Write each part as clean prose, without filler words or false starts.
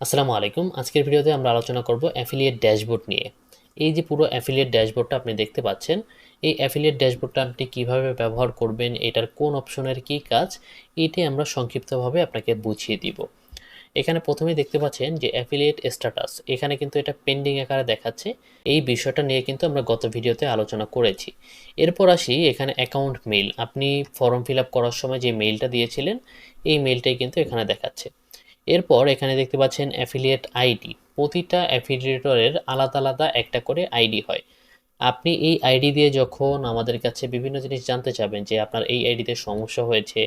আসসালামু আলাইকুম। আজকের ভিডিওতে আমরা আলোচনা করব অ্যাফিলিয়েট ড্যাশবোর্ড নিয়ে। এই যে পুরো অ্যাফিলিয়েট ড্যাশবোর্ডটা আপনি দেখতে পাচ্ছেন, এই অ্যাফিলিয়েট ড্যাশবোর্ডটা আপনি কিভাবে ব্যবহার করবেন, এটার কোন অপশনের কি কাজ, এটাই আমরা সংক্ষিপ্তভাবে আপনাকে বুঝিয়ে দিব। এখানে প্রথমেই দেখতে পাচ্ছেন যে অ্যাফিলিয়েট স্ট্যাটাস, এখানে কিন্তু এটা পেন্ডিং আকারে দেখাচ্ছে। এই বিষয়টা নিয়ে কিন্তু আমরা গত ভিডিওতে আলোচনা করেছি। এরপর আসি এখানে অ্যাকাউন্ট মেইল, আপনি ফর্ম ফিল আপ করার সময় যে মেইলটা দিয়েছিলেন এই মেইলটাই কিন্তু এখানে দেখাচ্ছে। এরপর এখানে দেখতে পাচ্ছেন অ্যাফিলিয়েট আইডি, প্রতিটা অ্যাফিলিয়েটরের আলাদা আলাদা একটা করে আইডি হয়। আপনি এই আইডি দিয়ে যখন আমাদের কাছে বিভিন্ন জিনিস জানতে চাবেন যে আপনার এই আইডিতে সমস্যা হয়েছে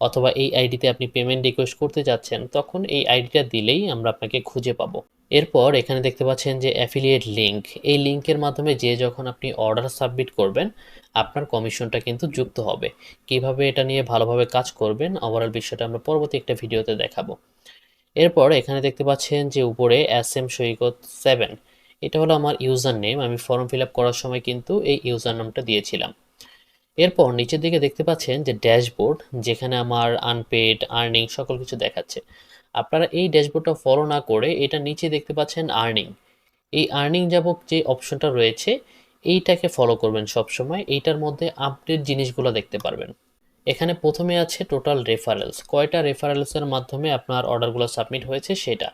অথবা এই আইডিতে আপনি পেমেন্ট রিকোয়েস্ট করতে যাচ্ছেন, তখন এই আইডিটা দিলেই আমরা আপনাকে খুঁজে পাবো। এরপর এখানে দেখতে পাচ্ছেন যে অ্যাফিলিয়েট লিঙ্ক, এই লিঙ্কের মাধ্যমে যে যখন আপনি অর্ডার সাবমিট করবেন আপনার কমিশনটা কিন্তু যুক্ত হবে। কিভাবে এটা নিয়ে ভালোভাবে কাজ করবেন ওভারঅল বিষয়টা আমরা পরবর্তী একটা ভিডিওতে দেখাবো। এরপর এখানে দেখতে পাচ্ছেন যে উপরে এস এম সৈকত 7, এটা হলো আমার ইউজার নেম। আমি ফর্ম ফিল আপ করার সময় কিন্তু এই ইউজার নামটা দিয়েছিলাম। এরপর নিচের দিকে দেখতে পাচ্ছেন যে ড্যাশবোর্ড, যেখানে আমার আনপেড আর্নিং সকল কিছু দেখাচ্ছে। আপনারা এই ড্যাশবোর্ডটা ফলো না করে এটা নিচে দেখতে পাচ্ছেন আর্নিং, এই আর্নিং যাবক যে অপশনটা রয়েছে এইটাকে ফলো করবেন সবসময়। এইটার মধ্যে আপডেট জিনিসগুলো দেখতে পারবেন। এখানে প্রথমে আছে টোটাল রেফারেলস, কয়টা রেফারেলসের মাধ্যমে আপনার অর্ডারগুলো সাবমিট হয়েছে সেটা।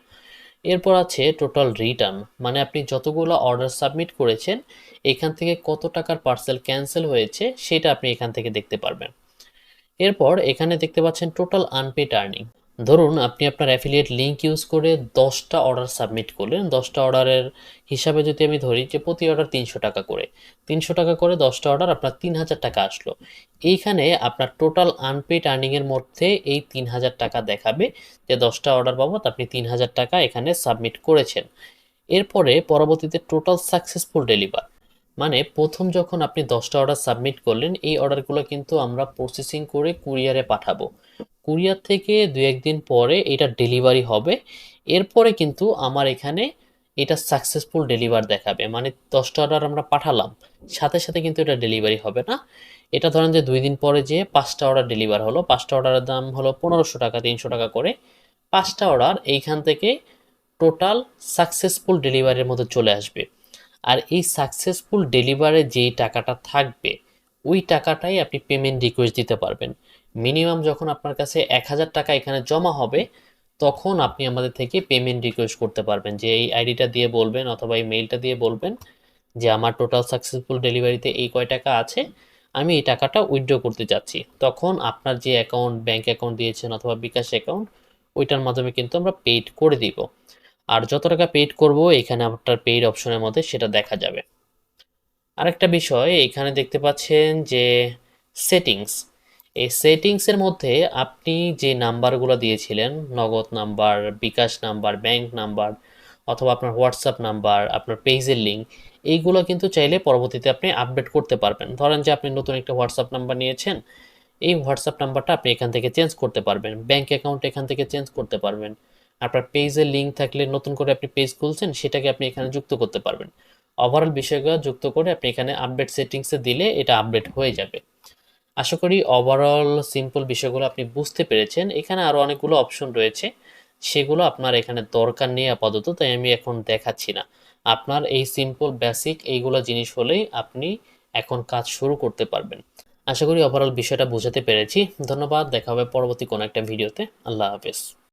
এরপর আছে টোটাল রিটার্ন, মানে আপনি যতগুলো অর্ডার সাবমিট করেছেন এখান থেকে কত টাকার পার্সেল ক্যান্সেল হয়েছে সেটা আপনি এখান থেকে দেখতে পারবেন। এরপর এখানে দেখতে পাচ্ছেন টোটাল আনপেড আর্নিং। ধরুন আপনি আপনার অ্যাফিলিয়েট লিঙ্ক ইউজ করে 10টা অর্ডার সাবমিট করলেন। 10টা অর্ডারের হিসাবে যদি আমি ধরি যে প্রতি অর্ডার 300 টাকা করে, 300 টাকা করে 10টা অর্ডার, আপনার 3000 টাকা আসলো। এইখানে আপনার টোটাল আনপেড আর্নিংয়ের মধ্যে এই 3000 টাকা দেখাবে যে 10টা অর্ডার বাবদ আপনি 3000 টাকা এখানে সাবমিট করেছেন। এরপরে পরবর্তীতে টোটাল সাকসেসফুল ডেলিভার, মানে প্রথম যখন আপনি 10টা অর্ডার সাবমিট করলেন এই অর্ডারগুলো কিন্তু আমরা প্রসেসিং করে কুরিয়ারে পাঠাবো। কুরিয়ার থেকে দু একদিন পরে এটা ডেলিভারি হবে। এরপরে কিন্তু আমার এখানে এটা সাকসেসফুল ডেলিভার দেখাবে, মানে 10টা অর্ডার আমরা পাঠালাম, সাথে সাথে কিন্তু এটা ডেলিভারি হবে না। এটা ধরেন যে 2 দিন পরে যে 5টা অর্ডার ডেলিভার হলো, 5টা অর্ডারের দাম হলো 1500 টাকা, 300 টাকা করে। 5টা অর্ডার এইখান থেকে টোটাল সাকসেসফুল ডেলিভারির মধ্যে চলে আসবে। আর এই সাকসেসফুল ডেলিভারে যেই টাকাটা থাকবে ওই টাকাটাই আপনি পেমেন্ট রিকোয়েস্ট দিতে পারবেন। মিনিমাম যখন আপনার কাছে 1000 টাকা এখানে জমা হবে তখন আপনি আমাদের থেকে পেমেন্ট রিকোয়েস্ট করতে পারবেন, যে এই আইডিটা দিয়ে বলবেন অথবা এই মেইলটা দিয়ে বলবেন যে আমার টোটাল সাকসেসফুল ডেলিভারিতে এই কয় টাকা আছে, আমি এই টাকাটা উইথড্র করতে চাচ্ছি। তখন আপনার যে অ্যাকাউন্ট, ব্যাংক অ্যাকাউন্ট দিয়েছেন অথবা বিকাশ অ্যাকাউন্ট, ওইটার মাধ্যমে কিন্তু আমরা পেইড করে দিব। আর যত টাকা পেইড করব এখানে আপনার পেইড অপশনের মধ্যে সেটা দেখা যাবে। আরেকটা বিষয় এখানে দেখতে পাচ্ছেন যে সেটিংস, এই সেটিংসের মধ্যে আপনি যে নাম্বারগুলো দিয়েছিলেন, নগদ নাম্বার, বিকাশ নাম্বার, ব্যাংক নাম্বার অথবা আপনার হোয়াটসঅ্যাপ নাম্বার, আপনার পেজের লিঙ্ক, এইগুলো কিন্তু চাইলে পরবর্তীতে আপনি আপডেট করতে পারবেন। ধরেন যে আপনি নতুন একটা হোয়াটসঅ্যাপ নাম্বার নিয়েছেন, এই হোয়াটসঅ্যাপ নাম্বারটা আপনি এখান থেকে চেঞ্জ করতে পারবেন, ব্যাংক অ্যাকাউন্ট এখান থেকে চেঞ্জ করতে পারবেন। আপনার পেজের লিঙ্ক থাকলে নতুন করে আপনি পেজ খুলছেন সেটাকে আপনি এখানে যুক্ত করতে পারবেন। ওভারঅল বিষয়গুলো যুক্ত করে আপনি এখানে আপডেট সেটিংসে দিলে এটা আপডেট হয়ে যাবে। আশা করি ওভারঅল সিম্পল বিষয়গুলো আপনি বুঝতে পেরেছেন। এখানে আরও অনেকগুলো অপশন রয়েছে, সেগুলো আপনার এখানে দরকার নেই আপাতত, তাই আমি এখন দেখাচ্ছি না। আপনার এই সিম্পল বেসিক এইগুলো জিনিস হলেই আপনি এখন কাজ শুরু করতে পারবেন। আশা করি ওভারঅল বিষয়টা বোঝাতে পেরেছি। ধন্যবাদ, দেখা হবে পরবর্তী কোনো একটা ভিডিওতে। আল্লাহ হাফেজ।